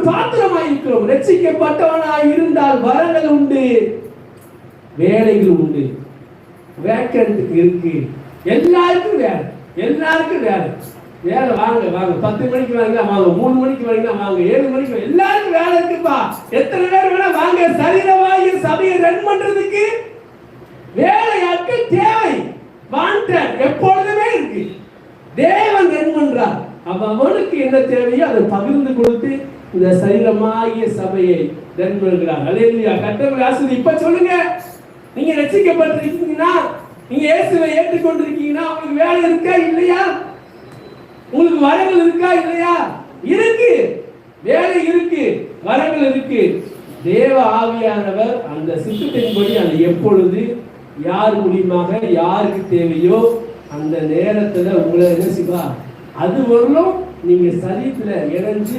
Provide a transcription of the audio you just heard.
பாத்திரமாய் இருக்கிறோம். ரட்சிக்கப்பட்டவனாய் இருந்தால் வரங்கள் உண்டு, வேலைகள் உண்டு, வேக்கன்ட் இருக்கு. எல்லாருக்கும் வேலை, எல்லாருக்கும் வேலை. வேலை வாங்க வாங்க, 10 மணிக்கு வாங்க வாங்க, 3 மணிக்கு வாங்க வாங்க, 7 மணிக்கு, எல்லாருக்கும் வேலை இருக்குப்பா. எத்தனை பேர் வேணா வாங்க. சரீரமாகிய சபையை ரன் பண்றதுக்கு வேலையாட்கள் தேவை, வாண்டட் எப்பொழுதுமே இருக்கு. தேவன் ரன் பண்றார். அவனுக்கு என்ன தேவையோ அதை பகிர்ந்து கொடுத்து இந்த சரீரமாகிய சபையை ரன் பண்ணுகிறார். அல்லேலூயா. கர்த்தருடைய ஆசீர்வாதம். இப்ப சொல்லுங்க, நீங்க ரட்சிக்கப்பட்டிருக்கீங்கன்னா, நீங்க இயேசுவை ஏற்றுக்கொண்டிருக்கீங்கன்னா, உங்களுக்கு வேலை இருக்கா இல்லையா? உங்களுக்கு வரங்கள் இருக்கா இல்லையா? இருக்கு, வேலை இருக்கு, வரங்கள் இருக்கு. தேவ ஆவியானவர் அந்த சித்தத்தின்படி அந்த எப்பொழுது யார் மூலியமாக யாருக்கு தேவையோ அந்த நேரத்துல உங்களை என்ன செய்வா, அது வரலும் நீங்க சரீரத்துல இணைஞ்சு